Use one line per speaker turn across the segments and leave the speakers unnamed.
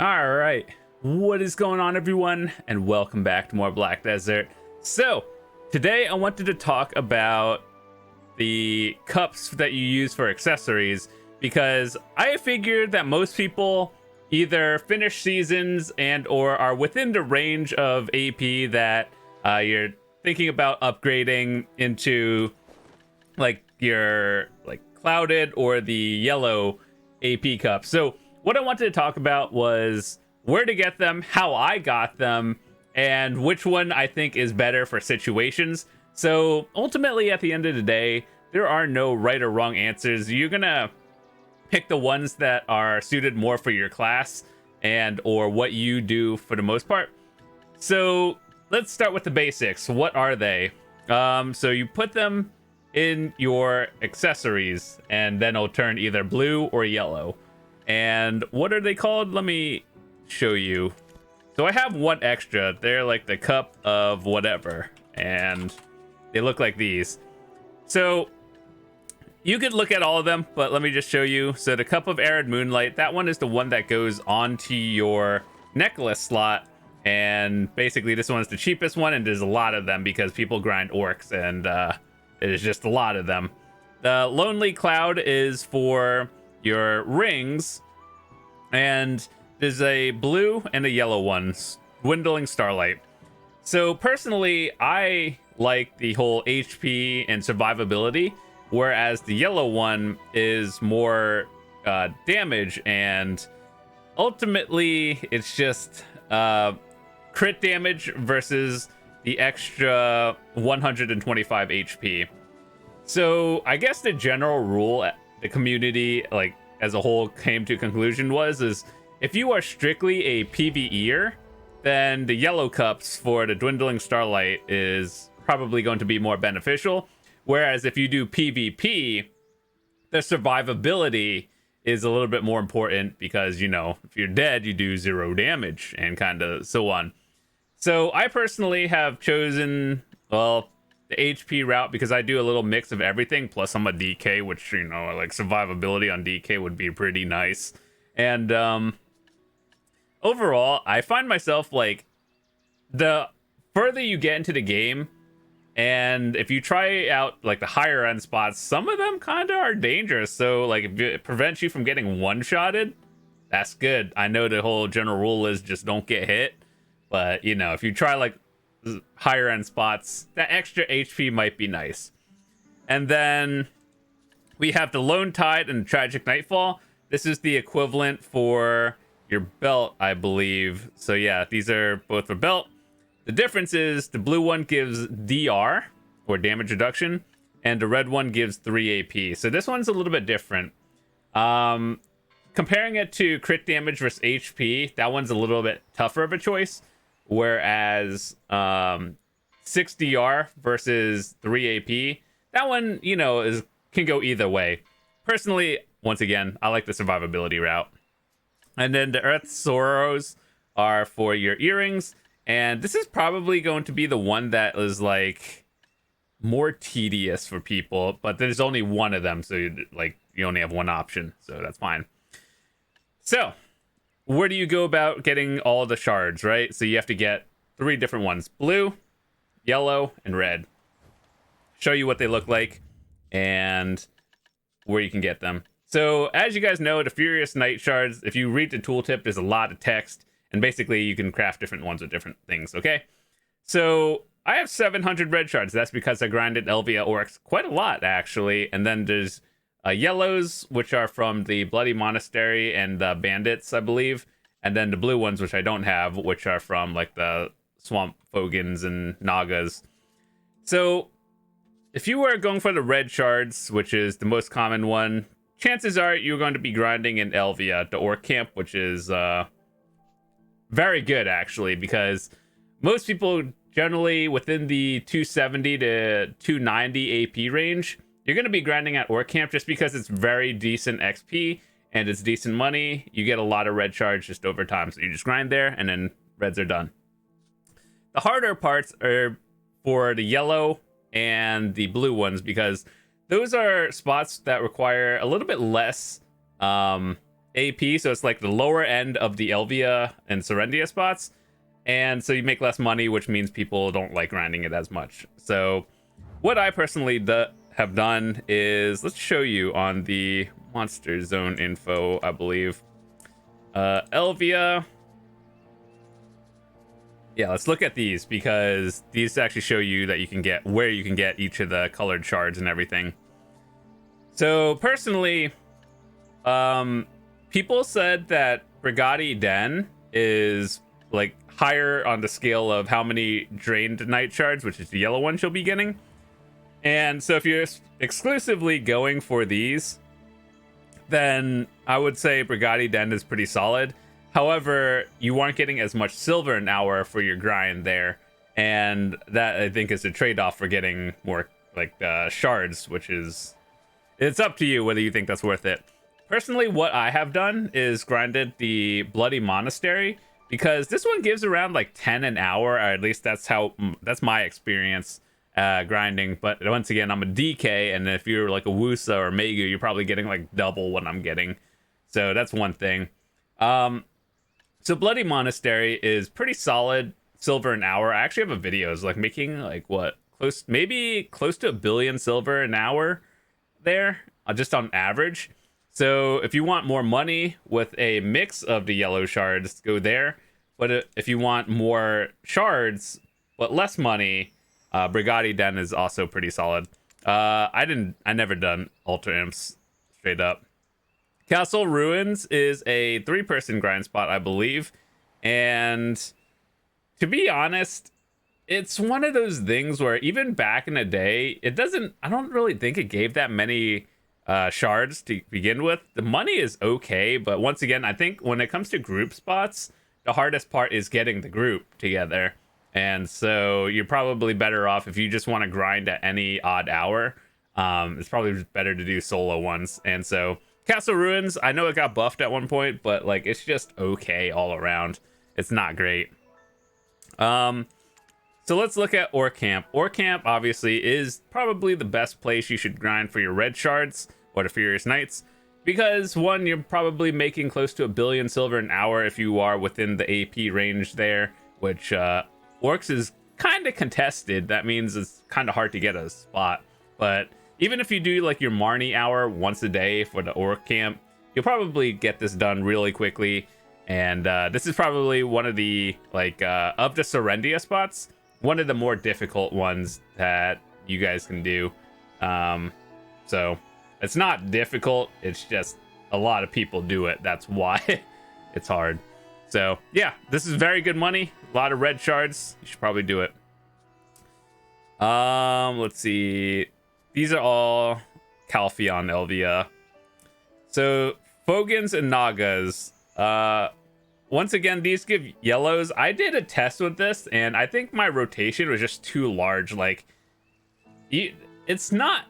All right. What is going on, everyone? And welcome back to more Black Desert. So, today I wanted to talk about the cups that you use for accessories because I figured that most people either finish seasons and or are within the range of AP that you're thinking about upgrading into like your clouded or the yellow AP cup. So what I wanted to talk about was where to get them, how I got them, and which one I think is better for situations. So ultimately, at the end of the day, there are no right or wrong answers. You're gonna pick the ones that are suited more for your class and or what you do for the most part. So let's start with the basics. What are they? So you put them in your accessories and then it'll turn either blue or yellow. And what are they called? Let me show you. So I have one extra. They're like the cup of whatever, and they look like these. So you could look at all of them, but let me just show you. So the cup of arid moonlight, that one is the one that goes onto your necklace slot, and basically this one's the cheapest one, and there's a lot of them because people grind orcs, and there's just a lot of them. The lonely cloud is for your rings, and there's a blue and a yellow one, dwindling starlight. So personally, I like the whole HP and survivability, whereas the yellow one is more damage, and ultimately it's just crit damage versus the extra 125 HP. So I guess the general rule the community, like as a whole, came to a conclusion is if you are strictly a PvEer, then the yellow cups for the dwindling starlight is probably going to be more beneficial. Whereas if you do PvP, the survivability is a little bit more important because, you know, if you're dead, you do 0 damage and kind of so on. So I personally have chosen, well, the HP route because I do a little mix of everything. Plus I'm a DK, which, you know, like survivability on DK would be pretty nice. And overall, I find myself like the further you get into the game, and if you try out like the higher end spots, some of them kind of are dangerous. So like if it prevents you from getting one-shotted, that's good. I know the whole general rule is just don't get hit, but you know, if you try like higher end spots, that extra HP might be nice. And then we have the Lone Tide and Tragic Nightfall. This is the equivalent for your belt, I believe. So yeah, these are both for belt. The difference is the blue one gives DR, or damage reduction, and the red one gives 3 AP. So this one's a little bit different. Comparing it to crit damage versus HP, that one's a little bit tougher of a choice. Whereas 6 DR versus 3 AP, that one, you know, can go either way. Personally, once again, I like the survivability route. And then the Earth Sorrows are for your earrings. And this is probably going to be the one that is like more tedious for people, but there's only one of them, so you only have one option, so that's fine. So where do you go about getting all the shards, right? So you have to get 3 different ones: blue, yellow, and red. Show you what they look like and where you can get them. So as you guys know, the Furious Night Shards, if you read the tooltip, there's a lot of text, and basically you can craft different ones with different things, okay? So I have 700 red shards. That's because I grinded Elvia orcs quite a lot, actually. And then there's yellows, which are from the Bloody Monastery and the Bandits, I believe. And then the blue ones, which I don't have, which are from like the Swamp Fogans and Nagas. So if you were going for the red shards, which is the most common one, chances are you're going to be grinding in Elvia, the orc camp, which is very good, actually, because most people generally within the 270 to 290 AP range, you're going to be grinding at orc camp just because it's very decent XP and it's decent money. You get a lot of red shards just over time, so you just grind there and then reds are done. The harder parts are for the yellow and the blue ones because those are spots that require a little bit less AP, so it's like the lower end of the Elvia and Serendia spots. And so you make less money, which means people don't like grinding it as much. So what I personally have done is, let's show you on the Monster Zone info, I believe. Elvia. Yeah, let's look at these, because these actually show you that you can get where you can get each of the colored shards and everything. So personally, people said that Brigadi Den is like higher on the scale of how many drained night shards, which is the yellow one she'll be getting. And so if you're exclusively going for these, then I would say Brigadi Den is pretty solid. However, you aren't getting as much silver an hour for your grind there, and that I think is a trade-off for getting more like shards, which is, it's up to you whether you think that's worth it. Personally, what I have done is grinded the Bloody Monastery, because this one gives around like 10 an hour, or at least that's my experience grinding. But once again, I'm a DK, and if you're like a Wusa or Megu, you're probably getting like double what I'm getting. So that's one thing. So Bloody Monastery is pretty solid silver an hour. I actually have a video. It's like making like what, maybe close to 1 billion silver an hour there, just on average. So if you want more money with a mix of the yellow shards, go there. But if you want more shards but less money, Brigadi Den is also pretty solid. I never done Ultra Imps straight up. Castle Ruins is a 3-person grind spot, I believe. And to be honest, it's one of those things where even back in the day, I don't really think it gave that many shards to begin with. The money is okay, but once again, I think when it comes to group spots, the hardest part is getting the group together. And so you're probably better off if you just want to grind at any odd hour. It's probably better to do solo ones. And so Castle Ruins, I know it got buffed at one point, but like it's just okay all around. It's not great. So let's look at Orc Camp. Orc Camp obviously is probably the best place you should grind for your red shards or the Furious Knights, because one, you're probably making close to 1 billion silver an hour if you are within the AP range there, which Orcs is kind of contested. That means it's kind of hard to get a spot. But even if you do like your Marnie hour once a day for the Orc Camp, you'll probably get this done really quickly. And this is probably one of the like of the Serendia spots, one of the more difficult ones that you guys can do. So it's not difficult, it's just a lot of people do it. That's why it's hard. So yeah, this is very good money. A lot of red shards. You should probably do it. Let's see. These are all Calpheon Elvia. So Fogans and Nagas. Once again, these give yellows. I did a test with this, and I think my rotation was just too large. Like, it's not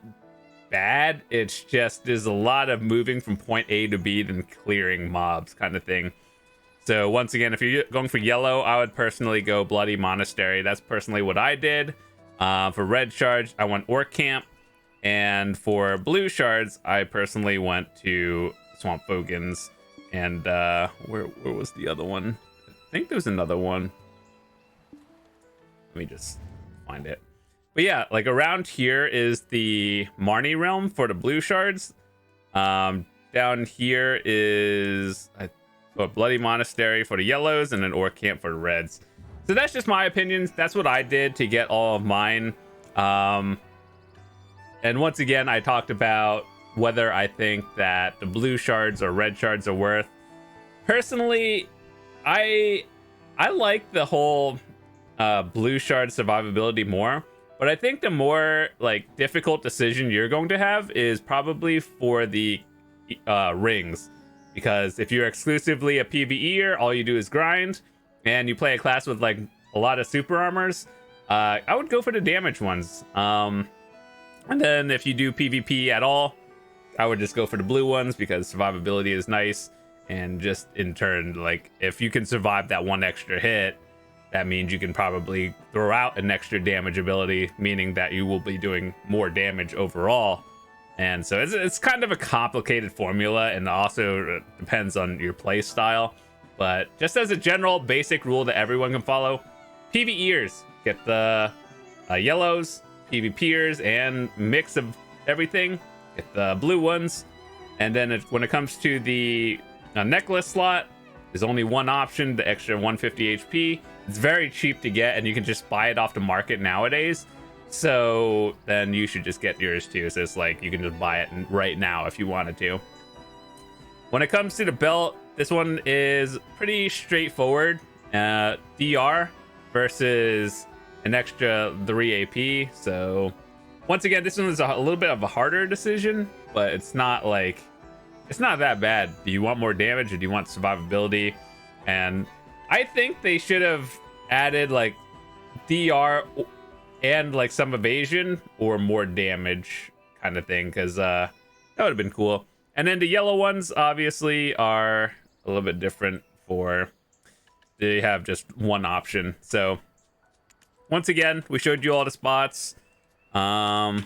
bad. It's just there's a lot of moving from point A to B than clearing mobs kind of thing. So once again, if you're going for yellow, I would personally go Bloody Monastery. That's personally what I did. For red shards, I went Orc Camp. And for blue shards, I personally went to Swamp Fogans. And where was the other one? I think there was another one. Let me just find it. But yeah, like around here is the Marnie realm for the blue shards. Down here is a Bloody Monastery for the yellows, and an Orc Camp for the reds. So that's just my opinions. That's what I did to get all of mine. And once again, I talked about whether I think that the blue shards or red shards are worth. Personally, I like the whole blue shard survivability more, but I think the more like difficult decision you're going to have is probably for the rings, because if you're exclusively a PvEer, all you do is grind, and you play a class with like a lot of super armors, I would go for the damage ones. And then if you do PvP at all, I would just go for the blue ones because survivability is nice. And just in turn, like if you can survive that one extra hit, that means you can probably throw out an extra damage ability, meaning that you will be doing more damage overall. And so it's kind of a complicated formula, and also depends on your play style. But just as a general basic rule that everyone can follow, PvEers get the yellows, PvPers and mix of everything get the blue ones. And then when it comes to the necklace slot, there's only one option, the extra 150 HP. It's very cheap to get, and you can just buy it off the market nowadays. So then you should just get yours too. So it's like you can just buy it right now if you wanted to. When it comes to the belt, this one is pretty straightforward. DR versus an extra 3 AP. So once again, this one is a little bit of a harder decision, but it's not that bad. Do you want more damage or do you want survivability? And I think they should have added like DR and like some evasion or more damage kind of thing, because that would have been cool. And then the yellow ones obviously are a little bit different, for they have just one option. So once again, we showed you all the spots. I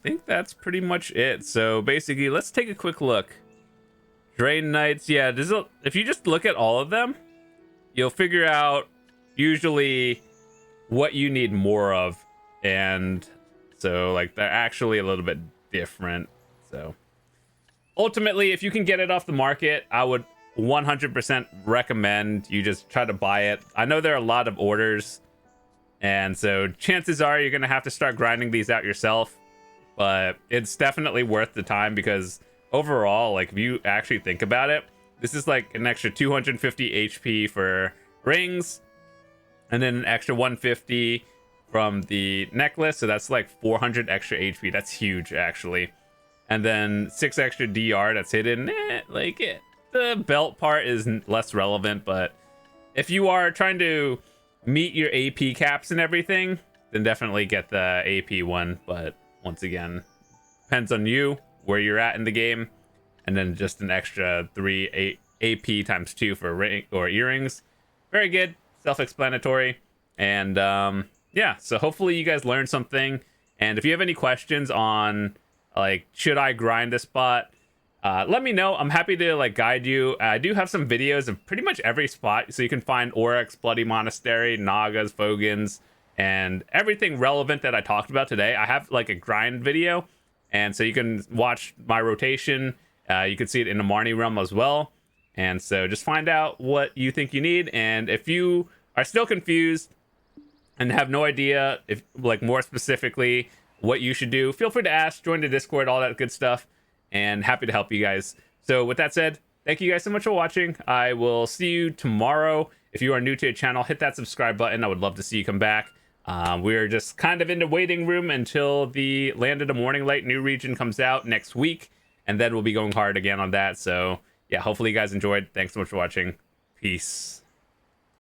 think that's pretty much it. So basically, let's take a quick look. Drain Knights, yeah, if you just look at all of them, you'll figure out usually what you need more of. And so like they're actually a little bit different. So ultimately, if you can get it off the market, I would 100% recommend you just try to buy it. I know there are a lot of orders, and so chances are you're gonna have to start grinding these out yourself, but it's definitely worth the time, because overall, like if you actually think about it, this is like an extra 250 HP for rings, and then an extra 150 from the necklace, so that's like 400 extra HP. That's huge, actually. And then 6 extra DR that's hidden. The belt part is less relevant, but if you are trying to meet your AP caps and everything, then definitely get the AP one. But once again, depends on you, where you're at in the game. And then just an extra 3 AP times 2 for ring or earrings. Very good, self-explanatory. And yeah, so hopefully you guys learned something. And if you have any questions on like, should I grind this spot, let me know. I'm happy to like guide you. I do have some videos of pretty much every spot, so you can find Oryx, Bloody Monastery, Nagas, Fogans, and everything relevant that I talked about today. I have like a grind video, and so you can watch my rotation. You can see it in the Marnie realm as well. And so just find out what you think you need. And if you are still confused and have no idea, if like more specifically what you should do, feel free to ask, join the Discord, all that good stuff, and happy to help you guys. So with that said, thank you guys so much for watching. I will see you tomorrow. If you are new to the channel, hit that subscribe button. I would love to see you come back. We're just kind of in the waiting room until the Land of the Morning Light new region comes out next week, and then we'll be going hard again on that. So yeah, hopefully you guys enjoyed. Thanks so much for watching. Peace.